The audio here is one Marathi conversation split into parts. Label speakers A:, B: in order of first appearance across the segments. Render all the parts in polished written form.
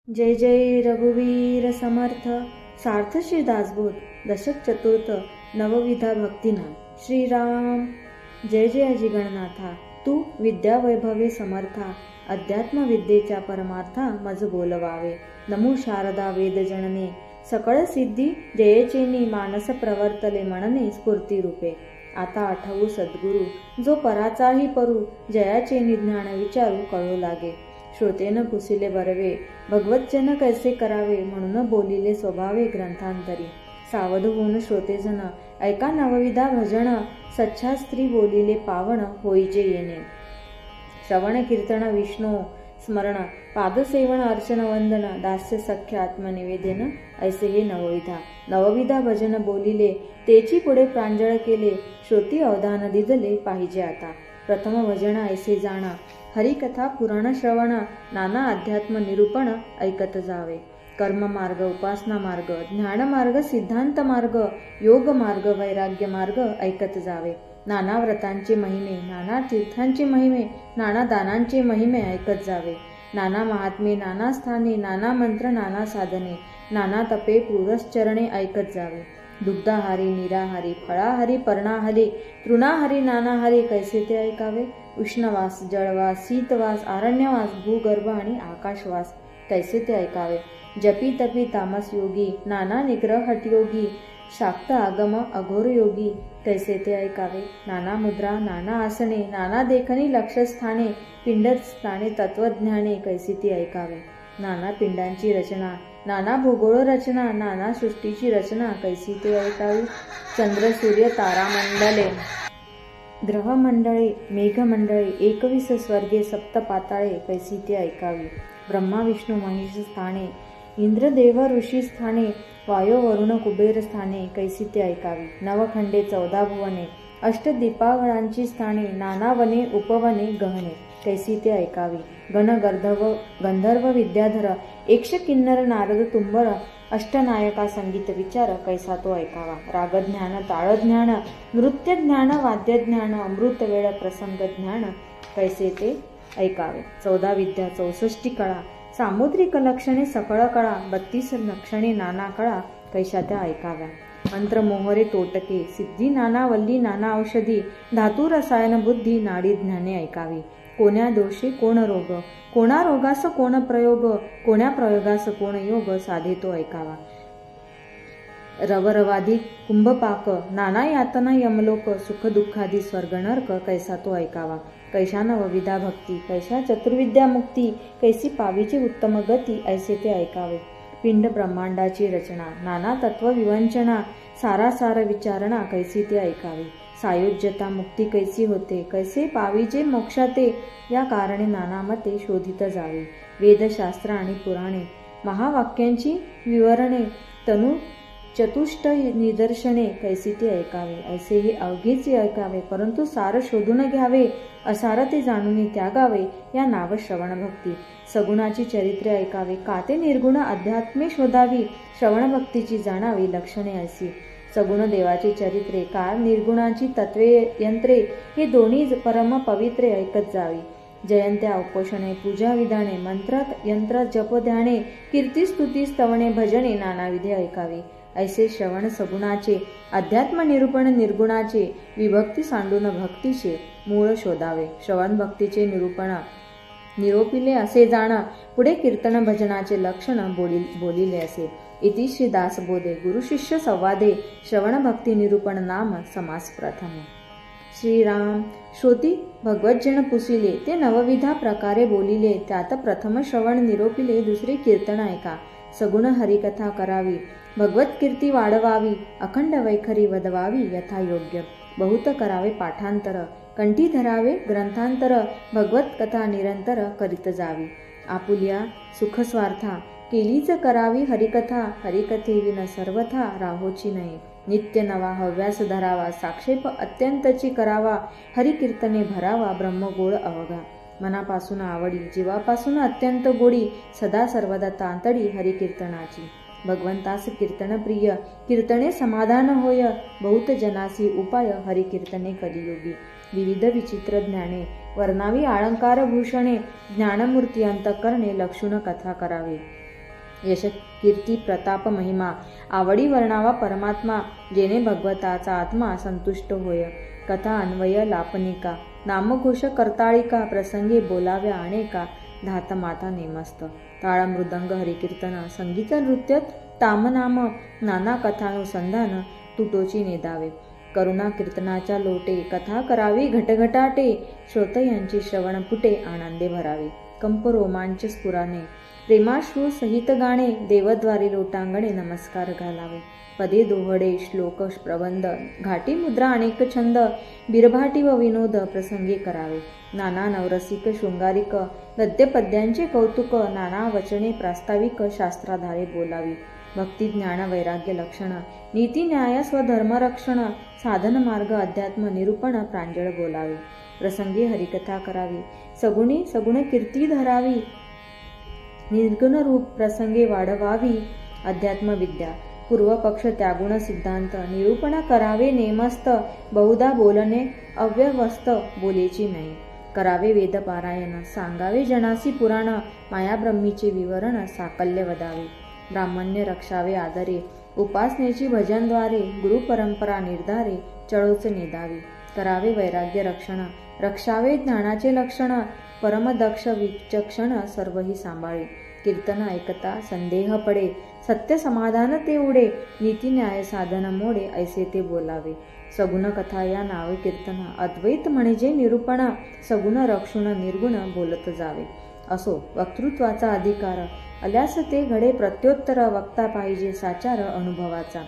A: जय जय रघुवीर समर्थ सार्थ श्री दासबोध दशक चतुर्थ नवविधा भक्तिनाम श्रीराम। जय जय अजिगणनाथा तू विद्या वैभवे समर्था अध्यात्म विद्येच्या परमार्था मज बोलवावे। नमो शारदा वेद जनने सकळ सिद्धी जयचेनी मानस प्रवर्तले म्हणणे स्फूर्ती रूपे। आता आठवू सद्गुरु जो पराचाही परू जयाचेनी ज्ञान विचारू कळू लागे। श्रोतेन पुसिले बरवे भगवतजन कैसे करावे म्हणून बोलिले स्वभावे ग्रंथांतरी। सावध होऊन श्रोतेजन ऐका नवविधा भजन सच्छा स्त्री बोलिले पावन होईजे येणे। श्रवण कीर्तन विष्णू स्मरण पादसेवन अर्चन वंदन दास्य सख्य आत्मनिवेदन ऐसे हे नवविधा भजन बोलिले तेची पुढे प्रांजळ केले। श्रोती अवधान दिदले पाहिजे आता। प्रथम भजन ऐसे जाणा हरिकथा पुराण श्रवण नाना अध्यात्म निरूपण ऐकत जावे। कर्म मार्ग उपासना मार्ग ज्ञान मार्ग सिद्धांत मार्ग योग मार्ग वैराग्य मार्ग ऐकत जावे। नाना व्रतांचे महिमे नाना तीर्थांचे महिमे नाना दानांचे महिमे ऐकत जावे। नाना महात्मे नाना स्थाने नाना मंत्र नाना साधने नाना तपे पुरश्चरणे ऐकत जावे। दुग्धाहारी निराहारी फळाहारी पर्णाहारी तृणाहारी नानाहारी कैसे ते ऐकावे। उष्णवास जळवास शीतवास आरण्यवास भूगर्भ आणि आकाशवास कैसे ते ऐकावे। जपी तपी तामस योगी नाना निग्रह हटयोगी शाक्त आगम अघोर योगी कैसे ते ऐकावे। नाना मुद्रा नाना आसने नाना देखणी लक्षस्थाने पिंडस्थाने तत्वज्ञाने कैसे ती ऐकावे। नाना पिंडांची रचना नाना भूगोळ रचना नाना सृष्टीची रचना कैसी ते ऐकावी। चंद्र सूर्य तारामंडले ग्रहमंडळे मेघमंडळे 21 स्वर्गे सप्त पाताळे कैसी ते ऐकावी। ब्रह्मा विष्णू महेश स्थाने इंद्रदेव ऋषी स्थाने वायो वरुण कुबेर स्थाने कैसी ते ऐकावी। नवखंडे 14 भुवने अष्टदीपावळांची स्थाने नाना वने उपवने गहने कैसी ते ऐकावी। गण गंधर्व विद्याधर एकश किन्नर नारद तुंबर अष्टनायका संगीत विचार कैसा तो ऐकावा। रागज्ञान ताळज्ञान नृत्य ज्ञान वाद्य ज्ञान अमृत वेळ प्रसंग ज्ञान कैसे ते ऐकावे। 14 विद्या 64 कळा सामुद्रिक लक्षणे सकळ कळा 32 लक्षणे नाना कळा कैशा त्या ऐकाव्या। मंत्र मोहरे तोटके सिद्धी नाना वल्ली नाना औषधी धातू रसायन बुद्धी नाडी ज्ञाने ऐकावी। कोण्या दोषे कोण रोग कोणा रोगास कोण प्रयोग कोण्या प्रयोगास कोण योग साधे तो ऐकावा। रवरवादी कुंभपाक नाना यातना यमलोक सुख दुःखादी स्वर्ग नरक कैसा तो ऐकावा। कैशा नवविधा भक्ती कैशा चतुर्विद्या मुक्ती कैसी पावीची उत्तम गती ऐसे ते ऐकावे। पिंड ब्रह्मांडाची रचना नाना तत्व विवंचना सारासार विचारणा कैसी ते ऐकावे। सायुज्यता मुक्ती कैसी होते कैसे पावीजे मोक्षाते या कारणे नाना मते शोधित जावे। वेदशास्त्र आणि पुराणे महावाक्यांची विवरणे तनु चतुष्ट निदर्शने कैसी ते ऐकावे। ऐसे हे अवघेच ऐकावे परंतु सार शोधून घ्यावे असार ते जाणून त्यागावे या नाव श्रवण भक्ती। सगुणाची चरित्रे ऐकावे काते निर्गुण अध्यात्मे शोधावी श्रवण भक्तीची जाणावी लक्षणे ऐसी। सगुण देवाची चरित्रे काळ निर्गुणाची तत्वे यंत्रे हे दोन्ही परम पवित्रे ऐकत जावी। जयंत्या उपोषणे पूजा विधाने मंत्र यंत्र जप ध्याने कीर्ती स्तुती स्तवणे भजने नानाविधे ऐकावे। ऐसे श्रवण सगुणाचे अध्यात्म निरूपण निर्गुणाचे विभक्ती सांडून भक्तीचे मूळ शोधावे। श्रवण भक्तीचे निरूपण निरोपिले असे जाण पुढे कीर्तन भजनाचे लक्षण बोलिले असे। इति श्री दासबोधे गुरु शिष्य संवादे श्रवण भक्ती निरूपण नाम समास प्रथम। श्रीराम श्रोती भगवतजन पुसिले ते नवविधा प्रकारे बोलिले त्यात प्रथम श्रवण निरोपिले दुसरे कीर्तन ऐका। सगुण हरिकथा करावी भगवत कीर्ती वाढवावी अखंड वैखरी वदवावी यथायोग्य। बहुत करावे पाठांतर कंठी धरावे ग्रंथांतर भगवत कथा निरंतर करीत जावी। आपुल्या सुखस्वार्था केलीच करावी हरिकथा हरिकथेविन सर्वथा राहोची नये। नित्य नवा हव्यास धरावा साक्षेप अत्यंतची करावा हरिकीर्तने भरावा ब्रह्मगोळ अवघा। मनापासून आवडी जीवापासून अत्यंत गोडी सदा सर्वदा तांतडी हरिकीर्तनाची। भगवंतास कीर्तन प्रिय कीर्तने समाधान होय बहुत जनासी उपाय हरिकीर्तने कलियोगी। विविध विचित्र ज्ञाने वर्णावी अलंकार भूषणे ज्ञानमूर्ती अंतकरणे लक्षून कथा करावी। यश कीर्ती प्रताप महिमा आवडी वर्णावा परमात्मा, जेणे भगवताचा आत्मा संतुष्ट होय. कथा अन्वय लापनिका नामघोष करताळिका, प्रसंगी बोलाव्या अनेका धात माता नेमस्त. ताळ मृदंग हरिकीर्तन संगीत नृत्य तामनाम, नाना कथानुसंधान तुटोची नेदावे. करुणा कीर्तनाच्या लोटे कथा करावी घटघटाटे, श्रोतयांची श्रवण पुटे आनंदे भरावे. कंप रोमांच स्फुराने प्रेमाश्रू सहित गाणे, देवद्वारी लोटांगणे नमस्कार घालावे. पदे दोहडे श्लोक प्रबंध घाटी मुद्रा अनेक छंद, बिरभाटी व विनोद प्रसंगी करावे. नाना नवरसिक शृंगारिक गद्य पद्यांचे कौतुक, नाना वचने प्रास्ताविक शास्त्राधारे बोलावी. भक्ती ज्ञान वैराग्य लक्षण नीती न्याय स्वधर्मरक्षण, साधन मार्ग अध्यात्म निरूपण प्रांजळ बोलावे. प्रसंगी हरिकथा करावी सगुणी सगुण कीर्ती धरावी, निर्गुण रूप प्रसंगे वाढवावी. अध्यात्म विद्या पूर्व पक्ष त्यागुण सिद्धांत निरूपण करावे नेमस्त, बहुधा बोलणे अव्यवस्थ बोलेची नाही. करावे वेद पारायण सांगावे जनासी पुराण, मायाब्रह्मीचे विवरण साकल्य वदावे. ब्राह्मण्य रक्षावे आदरे उपासनेची भजनद्वारे, गुरु परंपरा निर्धारे चळोच नेदावी. करावे वैराग्य रक्षण रक्षावे ज्ञानाचे लक्षण, परमदक्ष विचक्षण सर्वही सांभाळे. कीर्तन ऐकता संदेह पडे सत्य समाधान ते उडे, नीती न्याय साधन मोडे ऐसे ते बोलावे. सगुण कथा या नावे कीर्तन अद्वैत म्हणजे निरूपण, सगुण रक्षुण निर्गुण बोलत जावे. असो वक्तृत्वाचा अधिकार आल्यास ते घडे प्रत्योत्तर, वक्ता पाहिजे साचार अनुभवाचा.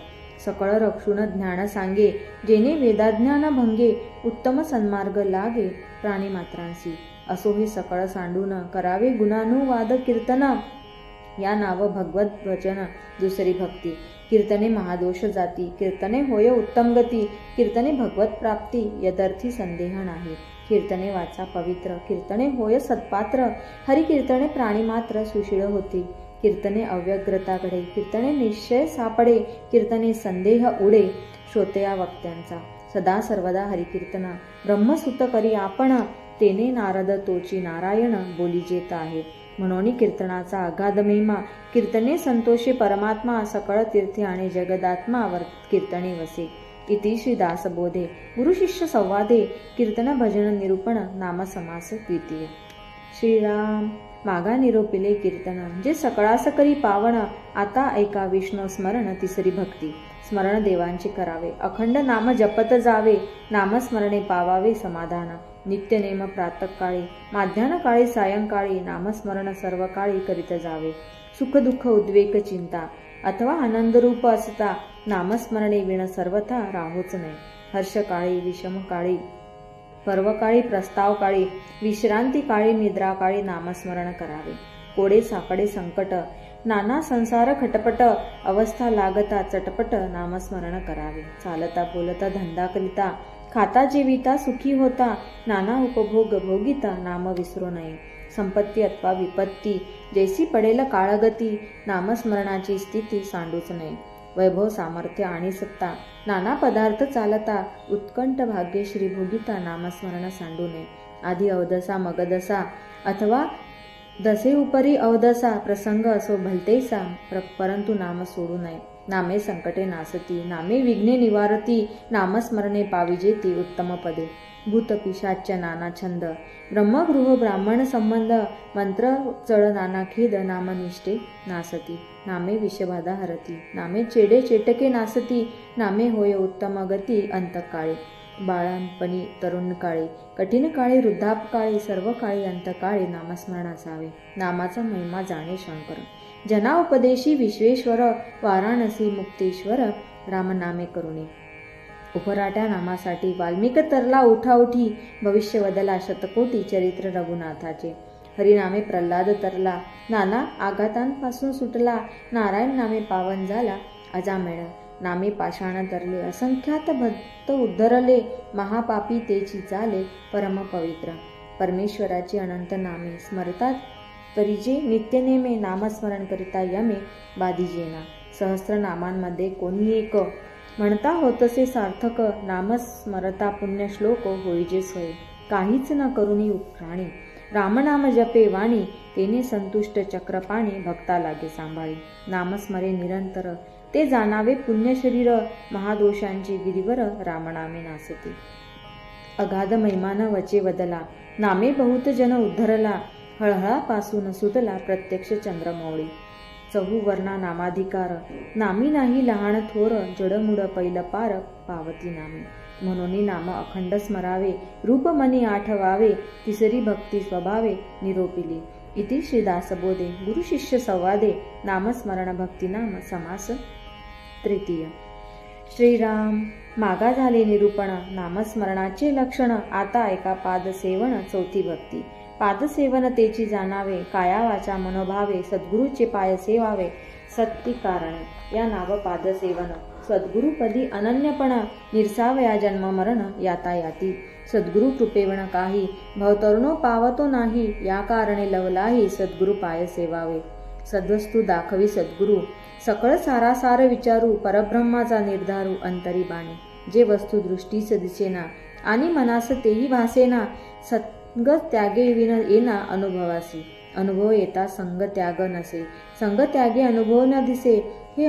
A: सकळ रक्षुण ज्ञान सांगे जेणे वेदाज्ञान भंगे, उत्तम सन्मार्ग लागे प्राणीमात्रांसी. असो हे सकळ सांडून करावे गुणानुवाद कीर्तन, या नाव भगवत वचन दुसरी भक्ती. कीर्तने महादोष जाती कीर्तने होय उत्तम गती, कीर्तने भगवत प्राप्ती यदर्थी संदेह नाही. कीर्तने वाचा पवित्र कीर्तने होय सत्पात्र, हरी कीर्तने प्राणीमात्र सुशीळ होती. कीर्तने अव्यग्रता घडे कीर्तने निश्चय सापडे, कीर्तने संदेह उडे श्रोतया वक्त्यांचा. सदा सर्वदा हरिकीर्तन ब्रह्मसुत करी आपण, तेने नारद तोची नारायण बोली जेत आहे. म्हणून कीर्तनाचा अगाध महिमा, कीर्तने संतोषे परमात्मा, सकळ तीर्थे आणि जगदात्मा कीर्तने वसे. इति श्री दासबोधे गुरु शिष्य संवादे कीर्तन भजन निरूपण नाम समास द्वितीय. श्रीराम मागा निरोपिले कीर्तन, जे सकळास करी पावण. आता ऐका विष्णू स्मरण तिसरी भक्ती. स्मरण देवांचे करावे अखंड नाम जपत जावे, नामस्मरणे पावावे समाधान. नित्य नेम प्रातःकाळी माध्यान्ह काळी सायंकाळी, नामस्मरण सर्व काळी करीत जावे. सुख दुःख उद्वेग चिंता अथवा आनंद रूप असता, नामस्मरणे विण सर्वथा राहोच नाही. हर्ष काळी विषम काळी पर्वकाळी प्रस्ताव काळी, विश्रांती काळी निद्रा काळी नामस्मरण करावे. कोडे साकडे संकट नाना संसार खटपट, अवस्था लागता चटपट नामस्मरण करावे. चालता बोलता धंदा करिता, खाता जेविता सुखी होता, नाना उपभोग भोगिता नाम विसरू नये. संपत्ती अथवा विपत्ती जैसी पडेल काळगती, नामस्मरणाची स्थिती सांडूच नये. वैभव सामर्थ्य आणि सत्ता नाना पदार्थ चालता, उत्कंठ भाग्यश्री भोगिता नामस्मरण सांडू नये. आधी अवदसा मगदसा अथवा दसे उपरी अवदसा, प्रसंग असो भलतेसा परंतु नाम सोडू नये. नामे संकटे नासती नामे विघ्ने निवारती, नामस्मरणे पाविजेती उत्तम पदे. भूत पिशाच्य नाना छंद ब्रह्मगृह ब्राह्मण संबंध, मंत्र चळ नाना खेद नामनिष्ठे नासती. नामे विषबाधा हरती नामे चेडे चेटके नासती, नामे होय उत्तम गती अंतकाळी. बाळांपणी तरुण काळी कठीण काळी वृद्धापकाळी, सर्व काळी अंतकाळी नामस्मरण असावे. नामाचा महिमा जाणे शंकर, जना उपदेशी विश्वेश्वर, वाराणसी मुक्तेश्वर रामनामे करुणे. उपराट्या नामासाठी वाल्मिक तरला उठाउठी, भविष्य बदला शतकोटी चरित्र रघुनाथाचे. हरिनामे प्रल्हाद तरला नाना आघातांपासून सुटला, नारायण नामे पावन झाला अजामेळ. नामे पाषाण तरले असंख्यात भक्त उद्धरले, महापापी तेची झाले परम पवित्र. परमेश्वराची अनंत नामे स्मरतात करीजे नित्यनेमे, नामस्मरण करिता यमे बाधिजेना. सहस्र नामांमध्ये कोणी एक म्हणता होतसे सार्थक, नामस्मरता पुण्य श्लोक होईजे सोय. काहीच न करुणी प्राणी रामनाम जपे वाणी, तेने संतुष्ट चक्रपाणी, भक्ता लागे सांभाळी. नामस्मरे निरंतर, ते जाणावे पुण्य शरीर, महादोषांची गिरीवर रामनामे नासती. अगाध महिमान वचे वदला, नामे बहुत जन उद्धरला, हळहळापासून सुतला प्रत्यक्ष चंद्रमौळी. चहूवर्णा नामाधिकार, नामी नाही लहान थोर, जडमुड पैल पार, पावती नामे. म्हणून नाम अखंड स्मरावे, रूप मनी आठवावे, तिसरी भक्ती स्वभावे निरोपिली. इति श्री दासबोधे गुरु शिष्य संवादे नामस्मरण भक्तिनाम समास तृतीय. श्रीराम. मागा झाले निरूपण, नामस्मरणाचे लक्षण, आता ऐका पादसेवन चौथी भक्ती. पादसेवन तेची जाणावे, काया वाचा मनोभावे, सद्गुरूचे पाय सेवावे, सत्य कारणे. या नाव पादसेवन, सद्गुरुपदी अनन्यपण, निरसावया जन्म मरण यातायाती. सद्गुरु कृपेवण काही, भवतरुणो पावतो नाही, या कारणे लवलाही सद्गुरु पाय सेवावे. सद्वस्तू दाखवी सद्गुरु, सकळ सारासार विचारू, परब्रह्माचा निर्धारू अंतरी बाणे. जे वस्तू दृष्टीस दिसेना, आणि मनास तेही भासेना, संग त्यागे विन येना अनुभवासी. अनुभव येता संग त्याग नसे, संग त्यागे अनुभव न दिसे. हे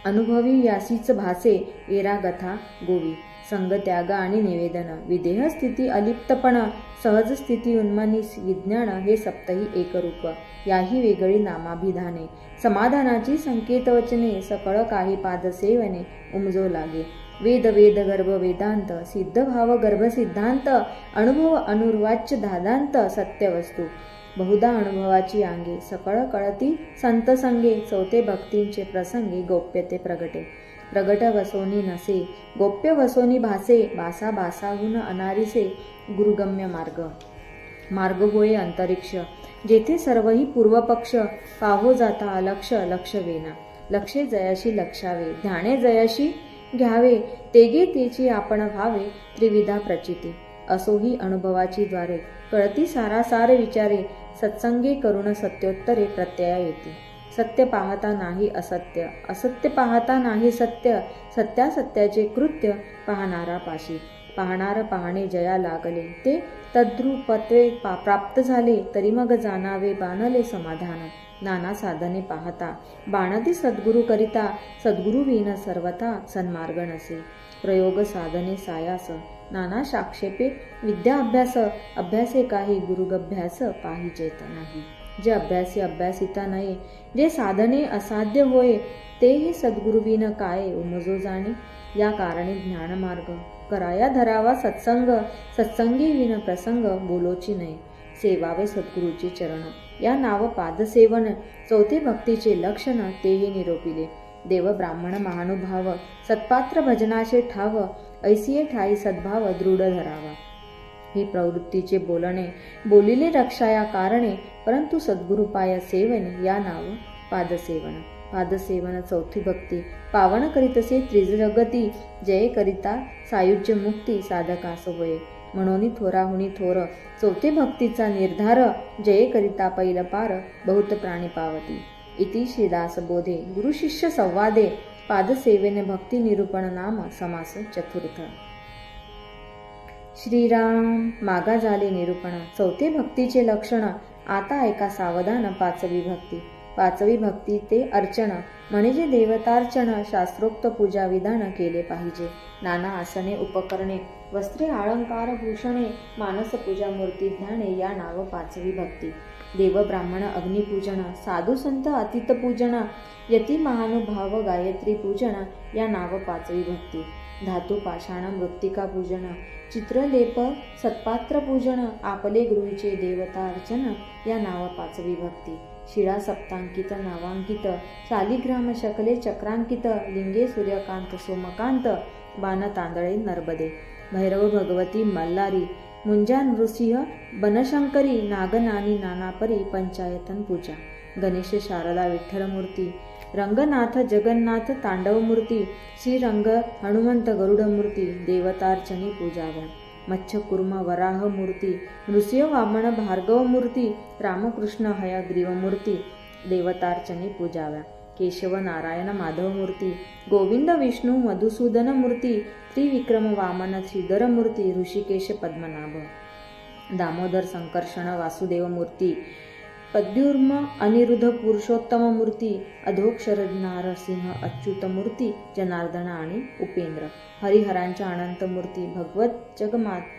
A: अनुभवी यासीच भासे, येरा गथा गोवी. संग त्याग आणि निवेदन, विदेह स्थिती अलिप्तपण, सहज स्थिती उन्मनी विज्ञान, हे सप्तही एकरूप. याही वेगळी नामाभिधाने, समाधानाची संकेत वचने, सकळ काही पादसेवने उमजो लागे. वेद वेद गर्भ वेदांत, सिद्ध भाव गर्भ सिद्धांत, अनुभव अनुर्वाच्य दादांत, सत्यवस्तू बहुधा अनुभवाची अंगे, सकळ कळती संत संगे. चौथे भक्तींचे प्रसंगे, गोप्यते प्रगटे. प्रगट वसोनी नसे, गोप्य वसोनी भासे, बासा बासाहून अनारिसे. गुरुगम्य मार्ग, मार्ग होय अंतरिक्ष, जेथे सर्वही पूर्वपक्ष. पाहो जाता अलक्ष, लक्ष वेना, लक्षे जयाशी लक्षावे, ध्याने जयाशी घ्यावे, तेगे तेची आपण व्हावे. त्रिविधा प्रचिती, असोही अनुभवाची द्वारे, कळती सारासार विचारे. सत्संगे करुण सत्योत्तरे प्रत्यया येते. सत्य पाहता नाही असत्य, असत्य पाहता नाही सत्य. सत्यासत्याचे कृत्य, पाहणारा पाशी. पाहणार पाहणे जया लागले, ते तद्रूपत्वे प्राप्त झाले. तरी मग जाणावे बाणले समाधान, नाना साधने पाहता. बाणती सद्गुरु करिता, सद्गुरु विन सर्वथा सन्मार्ग नसे. प्रयोग साधने सायास, नाना साक्षेपे विद्या अभ्यास. अभ्यासे काही गुरुगभ्यास, पाहिजेत नाही. जे अभ्यासी अभ्यासिता नये, जे साधने असाध्य होय, ते हे सद्गुरुविन काय उमजो जाणे. या कारणे ज्ञानमार्ग कराया धरावा सत्संग. सत्संगी विन प्रसंग बोलोची नये, सेवावे सद्गुरूचे चरण. या नाव पादसेवन, चौथे भक्तीचे लक्षण, तेही निरोपिले. देव ब्राह्मण महानुभाव, सत्पात्र भजनाचे ठाव. ऐसिये ठाई सद्भाव दृढ धरावा. हे प्रवृत्तीचे बोलणे, बोलिले रक्षाया कारणे. परंतु सद्गुरुपाय सेवने, या नाव पादसेवन. पादसेवन चौथी भक्ती, पावन करीतसे त्रिजगती. जय करिता सायुज्य मुक्ती, साधकास होय. म्हणून थोराहुनी थोर, चौथे भक्तीचा निर्धार. जय करिता पैल पार, बहुत प्राणी पावती. इति श्रीदास बोधे गुरु शिष्य संवादे पादसेवेने भक्ती निरूपण नाम समास चतुर्थ. श्रीराम. मागा झाले निरूपण, चौथे भक्तीचे लक्षण. आता ऐका सावधान पाचवी भक्ती. पाचवी भक्ती ते अर्चन, म्हणजे देवतार्चन. शास्त्रोक्त पूजा विधान केले पाहिजे. नाना आसने उपकरणे, वस्त्रे अलंकार भूषणे, मानस पूजा मूर्ती ध्याने, या नाव पाचवी भक्ती. देव ब्राह्मण अग्निपूजन, साधू संत अतित पूजन, यती महानुभाव गायत्री पूजन, या नाव पाचवी भक्ती. धातू पाषाण मृत्तिका पूजन, चित्रलेप सत्पात्र पूजन, आपले गृहीचे देवतार्चन, या नाव पाचवी भक्ती. शिळा सप्तांकित नावांकित, शालिग्राम शकले चक्रांकित, लिंगे सूर्यकांत सोमकांत, बाण तांदळे नर्मदे. भैरव भगवती मल्हारी, मुंजा नृसिंह बनशंकरी, नागनानी नानापरी, पंचायतन पूजा. गणेश शारदा विठ्ठलमूर्ती, रंगनाथ जगन्नाथ तांडवमूर्ती, श्रीरंग हनुमंत गरुडमूर्ती, देवतार्चनी पूजाव्या. मच्छ कुर्म वराह मूर्ती, नृसिंह वामन भार्गव मूर्ती, रामकृष्ण हयग्रीव मूर्ती, देवतार्चनी पूजाव्या. केशव नारायण माधव मूर्ती, गोविंद विष्णू मधुसूदन मूर्ती, त्रिविक्रम वामन श्रीधर मूर्ती, ऋषिकेश पद्मनाभ. दामोदर संकर्षण वासुदेव मूर्ती, पद्युर्म अनिरुद्ध पुरुषोत्तम मूर्ती, अधोक्षर नारसिंह अच्युत मूर्ती, जनार्दन आणि उपेंद्र, हरिहरांच्या अनंत मूर्ती, भगवत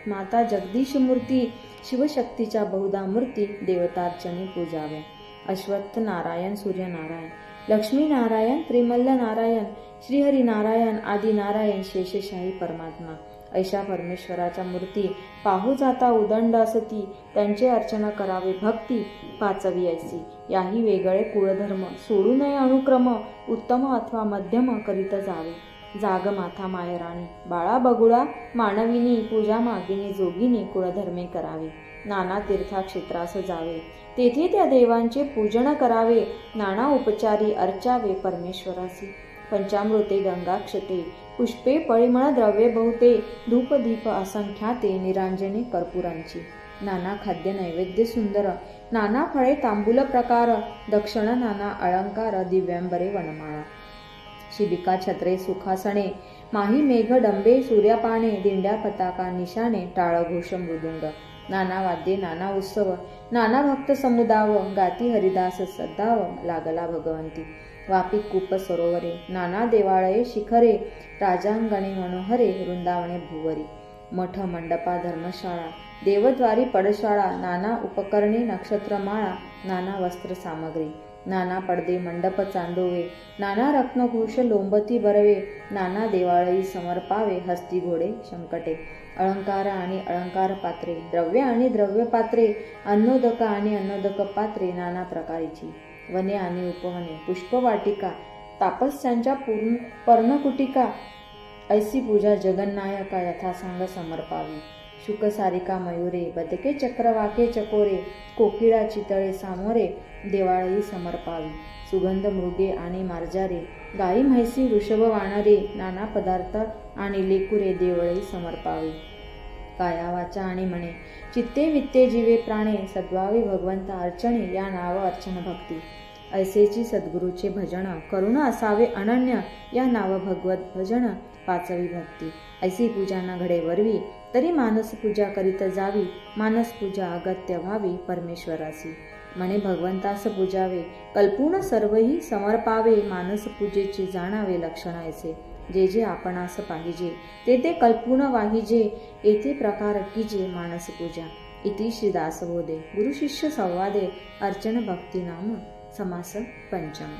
A: माता जगदीश मूर्ती, शिवशक्तीच्या बहुधा मूर्ती देवतार्चने पूजाव्या. अश्वत्थ नारायण, सूर्यनारायण, लक्ष्मी नारायण, त्रिमल्ल नारायण, श्रीहरी नारायण, आदी नारायण, शेषशाही परमात्मा ऐशा परमेश्वराच्या मूर्ती पाहू जाता उदंड असती, त्यांचे अर्चना करावे भक्ती पाचवी ऐसी. याही वेगळे कुळधर्म सोडू नये अनुक्रम, उत्तम अथवा मध्यम करीत जावे. जाग माथा मायराणी, बाळा बगुळा मानविनी, पूजा मागिनी जोगिनी कुळधर्मे करावे. नाना तीर्थक्षेत्रास जावे, तेथे त्या देवांचे पूजन करावे. नाना उपचारी अर्चावे परमेश्वरासी. पंचामृते गंगाक्षते, पुष्पे परिमळ द्रव्ये बहुते, धूप दीप असंख्याते, निरांजने कर्पूरांची. नाना खाद्य नैवेद्य सुंदर, नाना फळे तांबूल प्रकार, दक्षिण नाना अलंकार, दिव्यांबरे वनमाळा. शिबिका छत्रे सुखासने, माही मेघ डंबे सूर्यपाने, दिंड्या पताका निशाणे, टाळघोष मृदुंग. नाना वाद्ये नाना उत्सव, नाना भक्त समुदाव, गाती हरिदास सद्दाव, लागला भगवंती. वापी कूप सरोवरे, नाना देवाळये शिखरे, राजांगणे मनोहरे, वृंदावने भुवरी. मठ मंडपा धर्मशाळा, देवद्वारी पडशाळा, नाना उपकरणे नक्षत्रमाळा, नाना वस्त्र सामग्री. नाना पडदे मंडप चांदोवे, नाना रत्नघोष लोंबती बरवे, नाना देवाळई समर्पावे, हस्ती घोडे शंकटे. अलंकार आणि अलंकार पात्रे, द्रव्य आणि द्रव्य पात्रे, अन्नोदक आणि अन्नोदक पात्रे नाना प्रकारची. वने आणि उपवने, पुष्पवाटिका, तापस्यांच्या पर्णकुटिका, ऐसी पूजा जगन्नायका यथासांग समर्पावी. शुकसारिका मयुरे, बदके चक्रवाके चकोरे, कोकिळा चितळे सामोरे, देवाळी समर्पावी. सुगंध मृगे आणि मार्जारे, गाई म्हैसी वृषभ वानरे, नाना पदार्थ आणि लेकुरे देवळी समर्पावी. काया वाचा आणि मने, चित्ते वित्ते जीवे प्राणे, सद्भावी भगवंत अर्चने, या नाव अर्चन भक्ती. ऐसेची सद्गुरूचे भजन, करुण असावे अनन्य, या नाव भगवत भजन, पाचवी भक्ती. ऐसी पूजा न घडे वरवी, तरी मानस पूजा करीत जावी, मानस पूजा अगत्य व्हावी परमेश्वरासी. मने भगवंतास पूजावे, कल्पून सर्वही समर्पावे, मानस पूजेचे जाणावे लक्षण ऐसे. जे जे आपणास पाहिजे ते ते कल्पून वाहिजे, येथे प्रकार कीजे मानस पूजा. इति श्री दासबोधे गुरु शिष्य संवादे अर्चन भक्ती नाम समास पंचम.